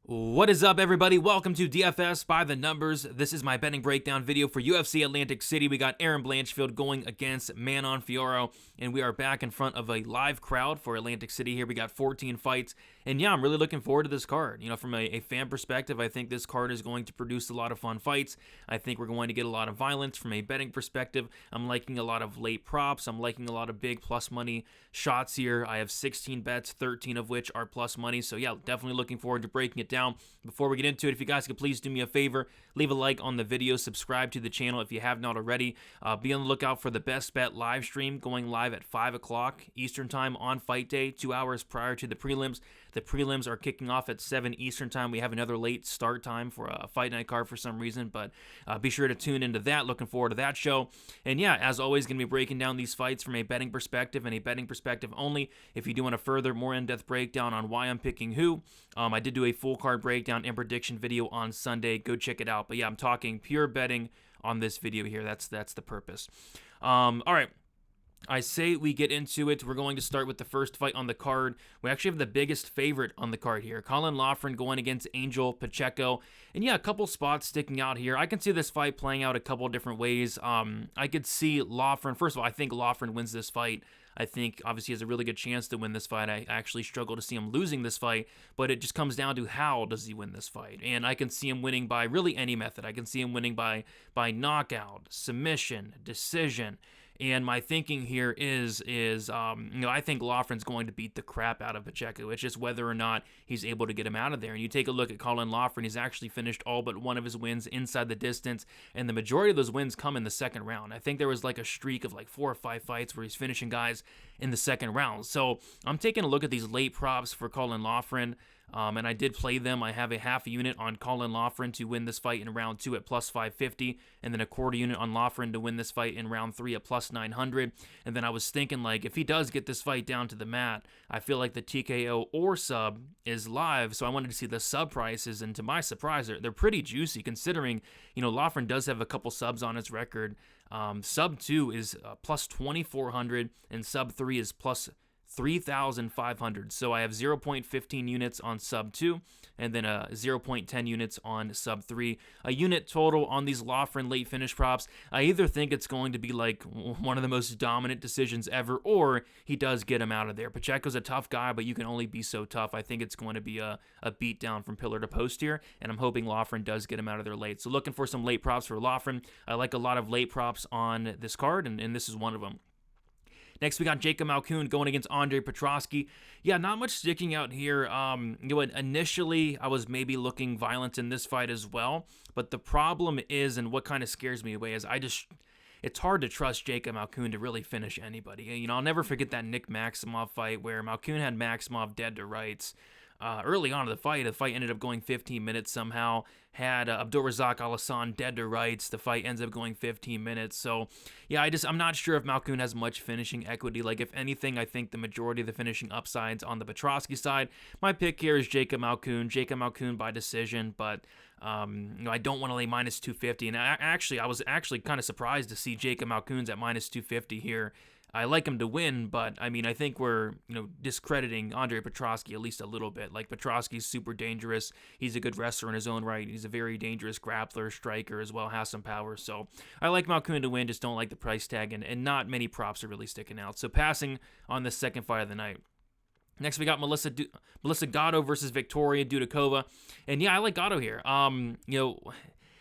What is up, everybody? Welcome to DFS by the Numbers. This is my betting breakdown video for UFC Atlantic City. We got Aaron Blanchfield going against Manon Fiorot, and we are back in front of a live crowd for Atlantic City here. We got 14 fights, and yeah, I'm really looking forward to this card. You know, from a fan perspective, I think this card is going to produce a lot of fun fights. I think we're going to get a lot of violence. From a betting perspective, I'm liking a lot of late props. I'm liking a lot of big plus money shots here. I have 16 bets, 13 of which are plus money, so yeah, definitely looking forward to breaking it down. Before we get into it, if you guys could please do me a favor, leave a like on the video, subscribe to the channel if you have not already. Be on the lookout for the Best Bet live stream going live at 5 o'clock Eastern Time on fight day, 2 hours prior to the prelims. The prelims are kicking off at 7 Eastern Time. We have another late start time for a fight night card for some reason, but be sure to tune into that. Looking forward to that show. And yeah, as always, going to be breaking down these fights from a betting perspective and a betting perspective only. If you do want a further, more in-depth breakdown on why I'm picking who, I did do a full card breakdown and prediction video on Sunday. Go check it out. But yeah, I'm talking pure betting on this video here. That's the purpose. All right. I say we get into it. We're going to start with the first fight on the card. We actually have the biggest favorite on the card here. Laughren going against Angel Pacheco. And yeah, a couple spots sticking out here. I can see this fight playing out a couple different ways. I could see Laughren. First of all, I think Laughren wins this fight. I think obviously he has a really good chance to win this fight. I actually struggle to see him losing this fight, but it just comes down to how does he win this fight. And I can see him winning by really any method. I can see him winning by knockout, submission, decision. And my thinking here is I think Laughren's going to beat the crap out of Pacheco. It's just whether or not he's able to get him out of there. And you take a look at Laughren, he's actually finished all but one of his wins inside the distance, and the majority of those wins come in the second round. I think there was like a streak of like 4 or 5 fights where he's finishing guys in the second round. So I'm taking a look at these late props for Laughren. And I did play them. I have a half a unit on Laughren to win this fight in round 2 at plus 550, and then a quarter unit on Laughren to win this fight in round 3 at plus 900. And then I was thinking, like, if he does get this fight down to the mat, I feel like the TKO or sub is live, so I wanted to see the sub prices, and to my surprise, they're pretty juicy, considering, you know, Laughren does have a couple subs on his record. Sub 2 is plus 2,400, and sub 3 is plus 3,500. So I have 0.15 units on sub 2 and then 0.10 units on sub 3. A unit total on these Laughren late finish props. I either think it's going to be like one of the most dominant decisions ever, or he does get him out of there. Pacheco's a tough guy, but you can only be so tough. I think it's going to be a beat down from pillar to post here, and I'm hoping Laughren does get him out of there late. So looking for some late props for Laughren. I like a lot of late props on this card, and this is one of them. Next, we got Jacob Malkoun going against Andre Petroski. Yeah, not much sticking out here. Initially, I was maybe looking violent in this fight as well, but the problem is, and what kind of scares me away, is it's hard to trust Jacob Malkoun to really finish anybody. You know, I'll never forget that Nick Maximov fight where Malkoun had Maximov dead to rights. Early on in the fight ended up going 15 minutes somehow. Had Abdulrazak Al-Hassan dead to rights. The fight ends up going 15 minutes. So, yeah, I'm not sure if Malkoun has much finishing equity. Like, if anything, I think the majority of the finishing upside's on the Petroski side. My pick here is Jacob Malkoun by decision, but I don't want to lay minus 250. And I was actually kind of surprised to see Jacob Malkoun's at minus 250 here. I like him to win, but I mean, I think we're, discrediting Andre Petroski at least a little bit. Like, Petroski's super dangerous. He's a good wrestler in his own right. He's a very dangerous grappler, striker as well, has some power. So I like Malkoun to win, just don't like the price tag, and not many props are really sticking out. So passing on the second fight of the night. Next, we got Melissa Gatto versus Victoria Dudakova. And yeah, I like Gatto here.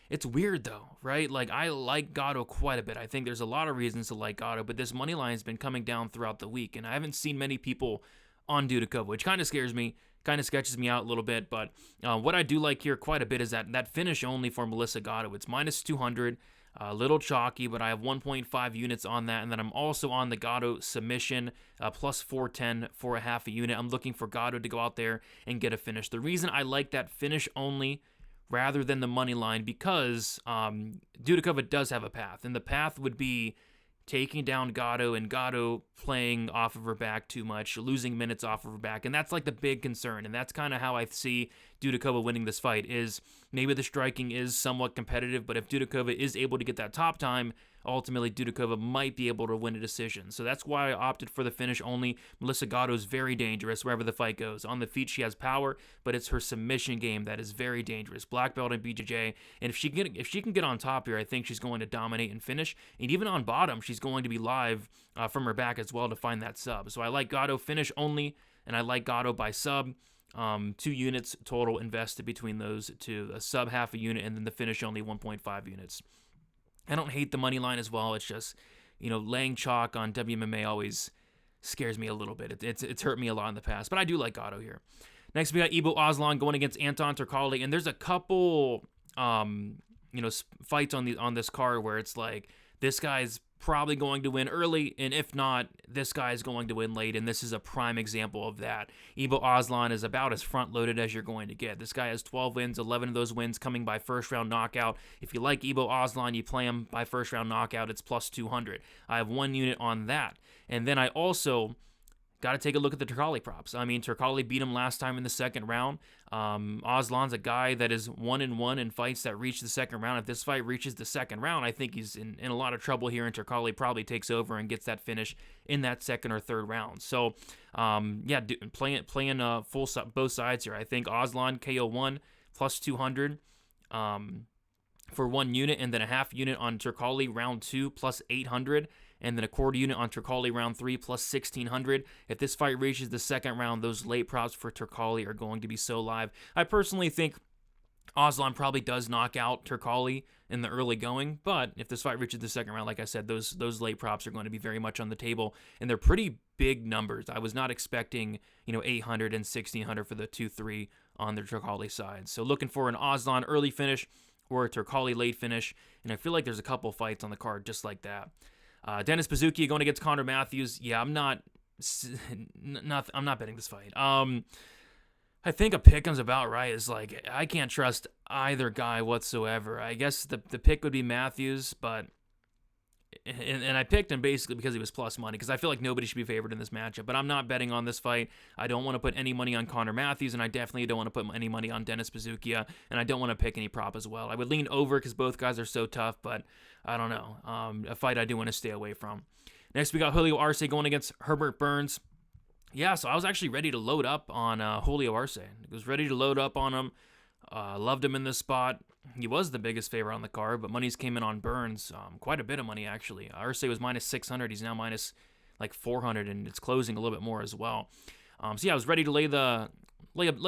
It's weird though, right? Like, I like Gatto quite a bit. I think there's a lot of reasons to like Gatto, but this money line has been coming down throughout the week, and I haven't seen many people on Dudakova, which kind of scares me, kind of sketches me out a little bit. But what I do like here quite a bit is that finish only for Melissa Gatto. It's minus 200, a little chalky, but I have 1.5 units on that, and then I'm also on the Gatto submission, plus 410 for a half a unit. I'm looking for Gatto to go out there and get a finish. The reason I like that finish only rather than the money line, because Dudakova does have a path, and the path would be taking down Gatto and Gatto playing off of her back too much, losing minutes off of her back, and that's like the big concern, and that's kind of how I see Dudakova winning this fight, is maybe the striking is somewhat competitive, but if Dudakova is able to get that top time ultimately Dudikova might be able to win a decision. So that's why I opted for the finish only. Melissa Gatto is very dangerous wherever the fight goes. On the feet, she has power, but it's her submission game that is very dangerous. Black belt in BJJ, and if she can get on top here, I think she's going to dominate and finish. And even on bottom, she's going to be live from her back as well to find that sub. So I like Gatto finish only, and I like Gatto by sub. 2 units total invested between those two, a sub half a unit, and then the finish only 1.5 units. I don't hate the money line as well. It's just, laying chalk on WMMA always scares me a little bit. It's hurt me a lot in the past, but I do like Gatto here. Next, we got Ibo Aslan going against Anton Turkalj, and there's a couple, fights on this card where it's like this guy's probably going to win early, and if not, this guy is going to win late, and this is a prime example of that. Ibo Aslan is about as front-loaded as you're going to get. This guy has 12 wins, 11 of those wins coming by first-round knockout. If you like Ibo Aslan, you play him by first-round knockout, it's plus 200. I have 1 unit on that. And then I also got to take a look at the Turkalj props. I mean, Turkalj beat him last time in the second round. Aslan's a guy that is 1-1 in fights that reach the second round. If this fight reaches the second round, I think he's in a lot of trouble here, and Turkalj probably takes over and gets that finish in that second or third round. So, playing full both sides here. I think Aslan KO1 plus 200 for 1 unit, and then a half unit on Turkalj round 2 plus 800. And then a quarter unit on Turkalj round 3 plus 1,600. If this fight reaches the second round, those late props for Turkalj are going to be so live. I personally think Aslan probably does knock out Turkalj in the early going, but if this fight reaches the second round, like I said, those late props are going to be very much on the table, and they're pretty big numbers. I was not expecting 800 and 1,600 for the 2-3 on the Turkalj side. So looking for an Aslan early finish or a Turkalj late finish, and I feel like there's a couple fights on the card just like that. Dennis Pazuki going against Connor Matthews. Yeah, I'm not betting this fight. I think a pick comes about right. Is like I can't trust either guy whatsoever. I guess the pick would be Matthews, but and I picked him basically because he was plus money, because I feel like nobody should be favored in this matchup. But I'm not betting on this fight. I don't want to put any money on Connor Matthews, and I definitely don't want to put any money on Dennis Pazuki, and I don't want to pick any prop as well. I would lean over because both guys are so tough, but I don't know. A fight I do want to stay away from. Next, we got Julio Arce going against Herbert Burns. Yeah, so I was actually ready to load up on Julio Arce. I was ready to load up on him. Loved him in this spot. He was the biggest favorite on the card, but monies came in on Burns. Quite a bit of money, actually. Arce was minus 600. He's now minus like 400, and it's closing a little bit more as well. So yeah, I was ready to lay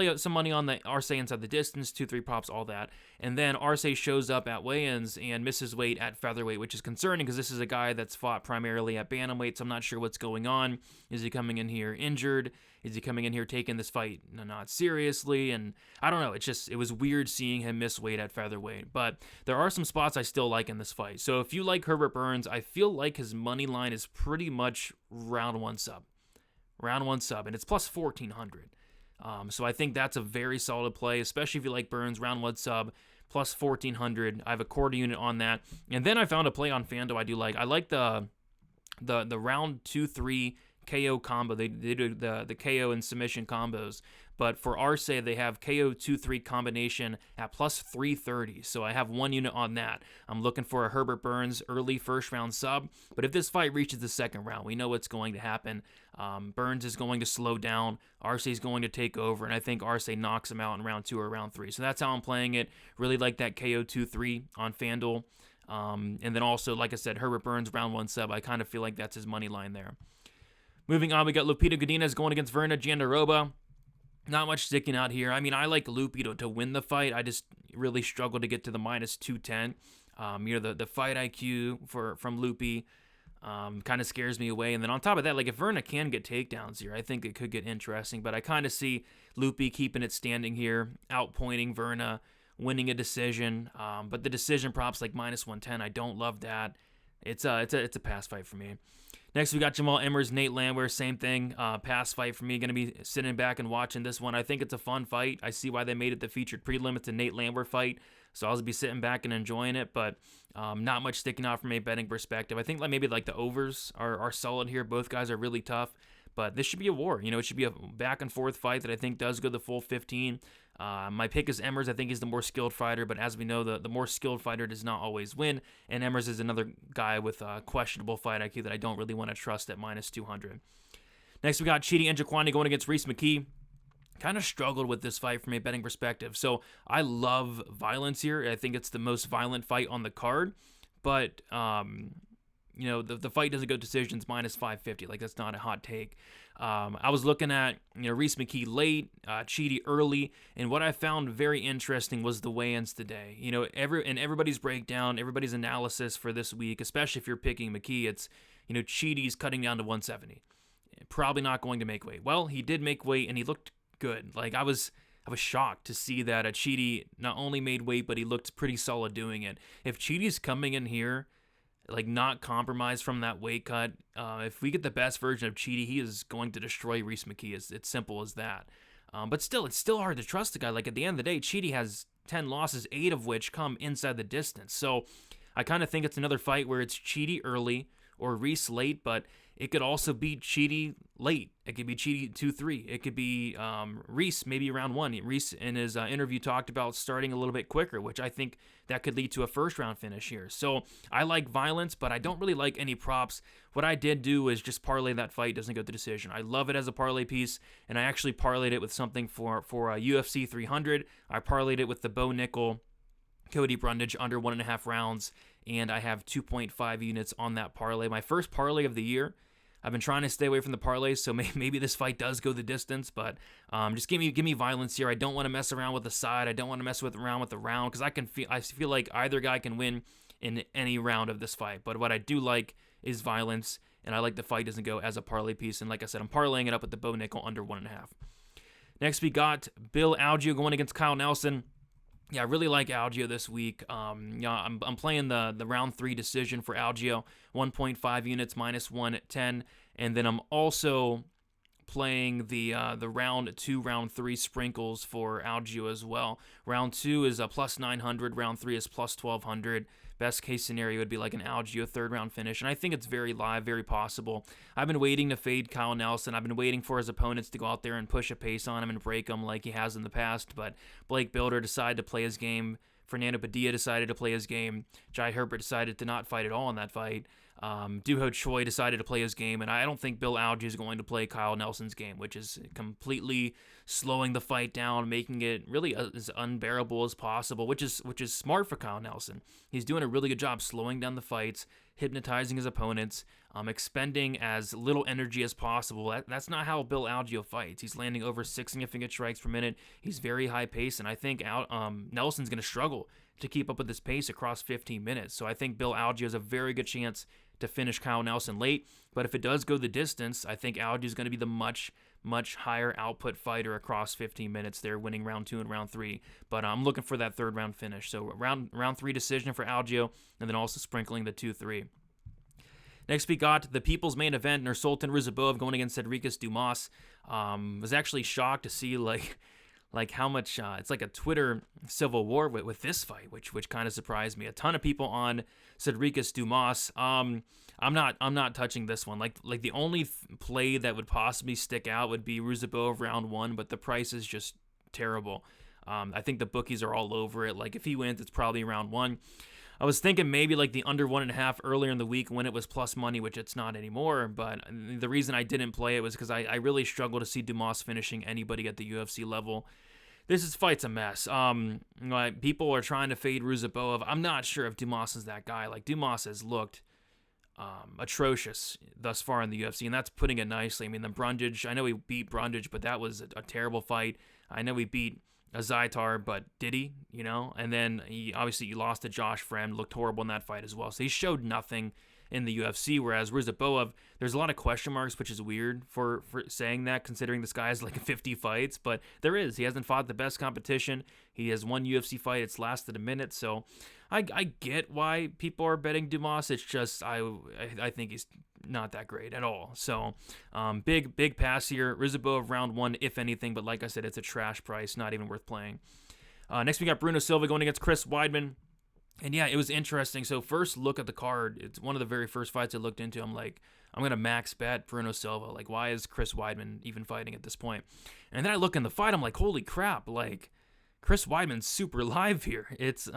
out some money on the Arce inside the distance, 2-3 props, all that. And then Arce shows up at weigh-ins and misses weight at featherweight, which is concerning because this is a guy that's fought primarily at bantamweight, so I'm not sure what's going on. Is he coming in here injured? Is he coming in here taking this fight not seriously? And I don't know. It was weird seeing him miss weight at featherweight. But there are some spots I still like in this fight. So if you like Herbert Burns, I feel like his money line is pretty much round 1 sub. Round 1 sub, and it's plus 1,400. So I think that's a very solid play, especially if you like Burns, round 1 sub, plus 1,400. I have a quarter unit on that. And then I found a play on FanDuel I do like. I like the round 2-3 KO combo. They do the KO and submission combos. But for Arce, they have KO 2-3 combination at plus 330. So I have 1 unit on that. I'm looking for a Herbert Burns early first round sub. But if this fight reaches the second round, we know what's going to happen. Burns is going to slow down. Arce is going to take over. And I think Arce knocks him out in round 2 or round 3. So that's how I'm playing it. Really like that KO 2-3 on FanDuel. And then also, like I said, Herbert Burns round 1 sub. I kind of feel like that's his money line there. Moving on, we got Lupita Godinez going against Verna Jandiroba. Not much sticking out here. I mean, I like Lupi to win the fight. I just really struggle to get to the minus 210. The fight IQ from Lupi kind of scares me away. And then on top of that, like if Verna can get takedowns here, I think it could get interesting. But I kind of see Lupi keeping it standing here, outpointing Verna, winning a decision. But the decision props like minus 110, I don't love that. It's a pass fight for me. Next, we got Jamal Emmers, Nate Landwehr, same thing. Pass fight for me. Going to be sitting back and watching this one. I think it's a fun fight. I see why they made it the featured prelim. It's a Nate Landwehr fight, so I'll be sitting back and enjoying it, but not much sticking out from a betting perspective. I think maybe the overs are solid here. Both guys are really tough, but this should be a war. It should be a back-and-forth fight that I think does go the full 15. My pick is Emmers. I think he's the more skilled fighter, but as we know, the more skilled fighter does not always win, and Emmers is another guy with questionable fight IQ that I don't really want to trust at minus 200. Next, we got Chidi Njokuani going against Reese McKee. Kind of struggled with this fight from a betting perspective. So I love violence here. I think it's the most violent fight on the card, but the fight doesn't go decisions minus 550. Like, that's not a hot take. I was looking at Reese McKee late, Chidi early, and what I found very interesting was the weigh-ins today. Everybody's breakdown, everybody's analysis for this week, especially if you're picking McKee, it's Chidi's cutting down to 170. Probably not going to make weight. Well, he did make weight, and he looked good. Like, I was shocked to see that Chidi not only made weight, but he looked pretty solid doing it. If Chidi's coming in here, like, not compromised from that weight cut, if we get the best version of Chidi, he is going to destroy Reese McKee. It's simple as that. But still, it's still hard to trust the guy. Like, at the end of the day, Chidi has 10 losses, 8 of which come inside the distance. So I kind of think it's another fight where it's Chidi early or Reese late, but it could also be Chidi late. It could be Chidi 2-3. It could be Reese maybe round 1. Reese in his interview talked about starting a little bit quicker, which I think that could lead to a first round finish here. So I like violence, but I don't really like any props. What I did do is just parlay that fight doesn't go to decision. I love it as a parlay piece, and I actually parlayed it with something for UFC 300. I parlayed it with the Bo Nickel Cody Brundage under 1.5 rounds, and I have 2.5 units on that parlay. My first parlay of the year. I've been trying to stay away from the parlays, so maybe this fight does go the distance, but just give me violence here. I don't want to mess around with the side. I don't want to mess around with the round, because I feel like either guy can win in any round of this fight. But what I do like is violence, and I like the fight doesn't go as a parlay piece. And like I said, I'm parlaying it up with the Bo Nickel under 1.5. Next, we got Bill Algeo going against Kyle Nelson. Yeah, I really like Algeo this week. I'm playing the round 3 decision for Algeo, 1.5 units minus 110, and then I'm also playing the round 2, round 3 sprinkles for Algeo as well. Round 2 is a plus 900, round 3 is plus 1200. Best case scenario would be like an Algeo third round finish, and I think it's very live, very possible. I've been waiting to fade Kyle Nelson. I've been waiting for his opponents to go out there and push a pace on him and break him like he has in the past, but Blake Builder decided to play his game. Fernando Padilla decided to play his game. Jai Herbert decided to not fight at all in that fight. Duho Choi decided to play his game, and I don't think Bill Algeo is going to play Kyle Nelson's game, which is completely slowing the fight down, making it really as unbearable as possible, which is smart for Kyle Nelson. He's doing a really good job slowing down the fights, hypnotizing his opponents, expending as little energy as possible. That's not how Bill Algeo fights. He's landing over 6 significant strikes per minute. He's very high pace, and I think Nelson's going to struggle to keep up with this pace across 15 minutes. So I think Bill Algeo has a very good chance to finish Kyle Nelson late. But if it does go the distance, I think Algeo is going to be the much higher output fighter across 15 minutes there, winning round 2 and round 3. But I'm looking for that third round finish. So round 3 decision for Algeo, and then also sprinkling the 2-3. Next, we got the people's main event, Nursultan Ruziboev going against Cedricus Dumas. Was actually shocked to see like how much it's like a Twitter civil war with this fight, which kind of surprised me. A ton of people on Cedricus Dumas. I'm not touching this one. Like the only play that would possibly stick out would be Ruziboev round 1, but the price is just terrible. I think the bookies are all over it. Like, if he wins, it's probably round 1. I was thinking maybe like the under 1.5 earlier in the week when it was plus money, which it's not anymore. But the reason I didn't play it was because I really struggle to see Dumas finishing anybody at the UFC level. This fight's a mess. People are trying to fade Ruziboev. I'm not sure if Dumas is that guy. Like, Dumas has looked atrocious thus far in the UFC, and that's putting it nicely. I mean, the Brundage, I know he beat Brundage, but that was a terrible fight. I know he beat a Zaitar, but did he? And then he lost to Josh Fremd, looked horrible in that fight as well. So he showed nothing in the UFC, whereas Ruziboev, there's a lot of question marks, which is weird for saying that, considering this guy has like 50 fights, but there is. He hasn't fought the best competition. He has one UFC fight. It's lasted a minute, so I get why people are betting Dumas. It's just I think he's not that great at all. So big pass here. Ruziboev round 1, if anything, but like I said, it's a trash price, not even worth playing. Next, we got Bruno Silva going against Chris Weidman. And yeah, it was interesting. So first look at the card. It's one of the very first fights I looked into. I'm like, I'm going to max bet Bruno Silva. Like, why is Chris Weidman even fighting at this point? And then I look in the fight. I'm like, holy crap. Like, Chris Weidman's super live here. It's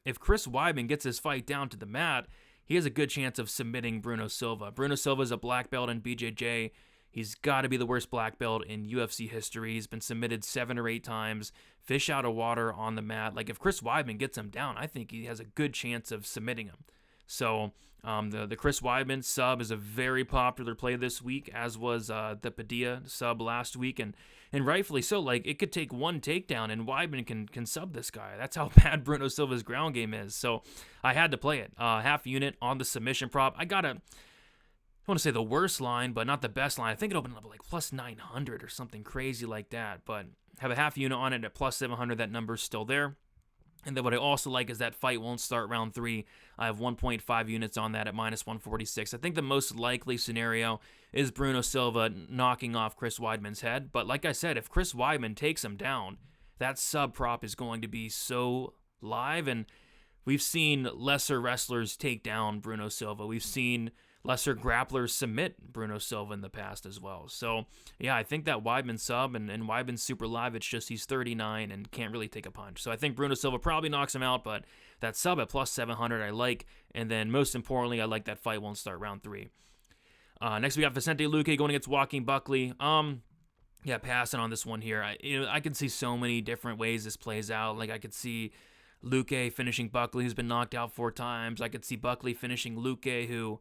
if Chris Weidman gets his fight down to the mat, he has a good chance of submitting Bruno Silva. Bruno Silva is a black belt in BJJ. He's got to be the worst black belt in UFC history. He's been submitted 7 or 8 times, fish out of water on the mat. Like, if Chris Weidman gets him down, I think he has a good chance of submitting him. So the Chris Weidman sub is a very popular play this week, as was the Padilla sub last week, and rightfully so. Like, it could take one takedown, and Weidman can sub this guy. That's how bad Bruno Silva's ground game is. So I had to play it. Half unit on the submission prop. I want to say the worst line, but not the best line. I think it opened up like plus 900 or something crazy like that. But have a half unit on it at plus 700. That number's still there. And then what I also like is that fight won't start round 3. I have 1.5 units on that at minus 146. I think the most likely scenario is Bruno Silva knocking off Chris Weidman's head. But like I said, if Chris Weidman takes him down, that sub prop is going to be so live. And we've seen lesser wrestlers take down Bruno Silva. We've seen lesser grapplers submit Bruno Silva in the past as well. So, yeah, I think that Weidman sub and Weidman's super live. It's just he's 39 and can't really take a punch. So I think Bruno Silva probably knocks him out, but that sub at plus 700 I like. And then most importantly, I like that fight won't start round 3. Next we got Vicente Luque going against Joaquin Buckley. Yeah, passing on this one here. I can see so many different ways this plays out. Like, I could see Luque finishing Buckley, who's been knocked out 4 times. I could see Buckley finishing Luque, who,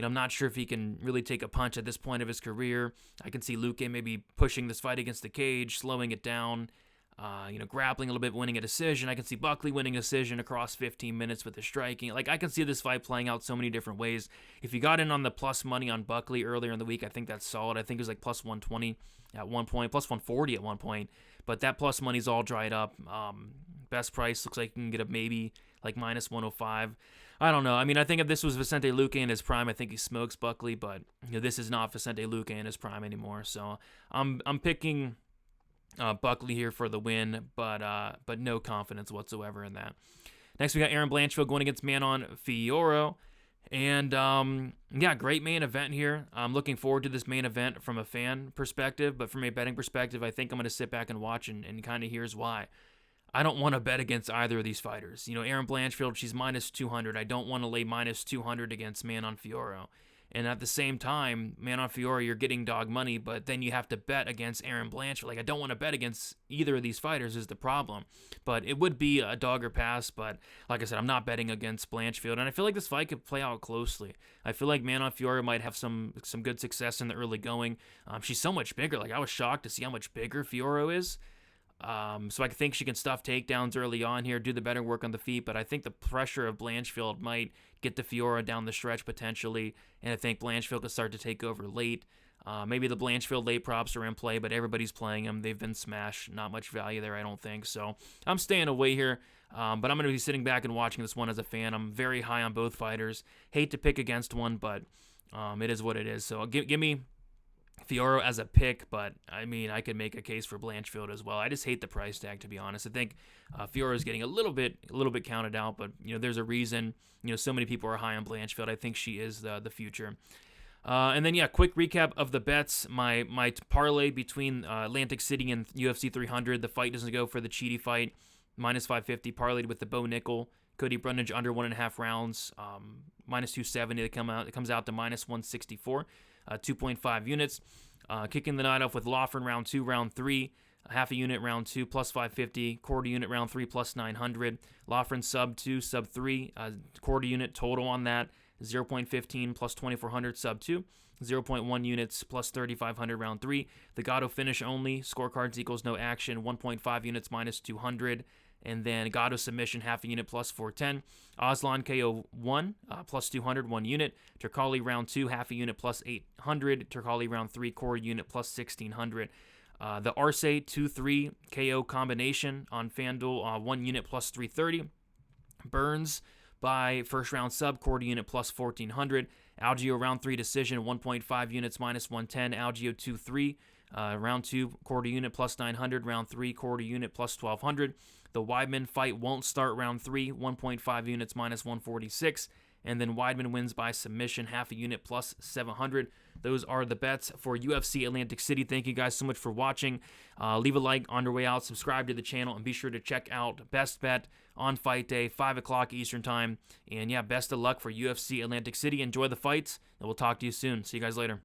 I'm not sure if he can really take a punch at this point of his career. I can see Luque maybe pushing this fight against the cage, slowing it down, grappling a little bit, winning a decision. I can see Buckley winning a decision across 15 minutes with his striking. Like, I can see this fight playing out so many different ways. If you got in on the plus money on Buckley earlier in the week, I think that's solid. I think it was like plus 120 at one point, plus 140 at one point. But that plus money's all dried up. Best price looks like you can get a maybe like minus 105. I don't know. I mean, I think if this was Vicente Luque in his prime, I think he smokes Buckley, but this is not Vicente Luque in his prime anymore. So I'm picking Buckley here for the win, but no confidence whatsoever in that. Next, we got Aaron Blanchfield going against Manon Fiorot. And, yeah, great main event here. I'm looking forward to this main event from a fan perspective, but from a betting perspective, I think I'm going to sit back and watch, and kind of here's why. I don't want to bet against either of these fighters. Aaron Blanchfield, she's minus 200. I don't want to lay minus 200 against Manon Fiorot. And at the same time, Manon Fiorot, you're getting dog money, but then you have to bet against Aaron Blanchfield. Like, I don't want to bet against either of these fighters is the problem. But it would be a dog or pass, but like I said, I'm not betting against Blanchfield. And I feel like this fight could play out closely. I feel like Manon Fiorot might have some good success in the early going. She's so much bigger. Like, I was shocked to see how much bigger Fiorot is. So I think she can stuff takedowns early on here, do the better work on the feet, but I think the pressure of Blanchfield might get the Fiorot down the stretch potentially, and I think Blanchfield could start to take over late. Maybe the Blanchfield late props are in play, but everybody's playing them. They've been smashed. Not much value there, I don't think. So I'm staying away here, but I'm going to be sitting back and watching this one as a fan. I'm very high on both fighters. Hate to pick against one, but it is what it is. So give me Fiorot as a pick, but I mean, I could make a case for Blanchfield as well. I just hate the price tag, to be honest. I think Fiorot is getting a little bit counted out, but there's a reason. So many people are high on Blanchfield. I think she is the future. And then quick recap of the bets. My parlay between Atlantic City and UFC 300. The fight doesn't go for the Cheaty fight. Minus 550 parlayed with the Bo Nickel. Cody Brundage under 1.5 rounds. Minus 270. It comes out to minus 164. 2.5 units. Kicking the night off with Laughren round 2, round 3. Half a unit round 2 plus 550. Quarter unit round 3 plus 900. Laughren sub 2, sub 3. Quarter unit total on that 0.15 plus 2400 sub 2. 0.1 units plus 3500 round 3. The Gatto finish only. Scorecards equals no action. 1.5 units minus 200. And then Gatto submission, half a unit plus 410. Aslan KO 1, plus 200, 1 unit. Turkali round 2, half a unit plus 800. Turkali round 3, quarter unit plus 1600. The Arce 2-3 KO combination on FanDuel, 1 unit plus 330. Burns by first round sub, quarter unit plus 1400. Algio round 3 decision, 1.5 units minus 110. Algio 2-3. Round 2, quarter unit plus 900. Round 3, quarter unit plus 1200. The Weidman fight won't start round 3, 1.5 units minus 146. and then Weidman wins by submission, half a unit plus 700. Those are the bets for UFC Atlantic City. Thank you guys so much for watching. Leave a like on your way out, subscribe to the channel, and be sure to check out Best Bet on fight day, 5 o'clock Eastern time. And yeah, best of luck for UFC Atlantic City. Enjoy the fights, and we'll talk to you soon. See you guys later.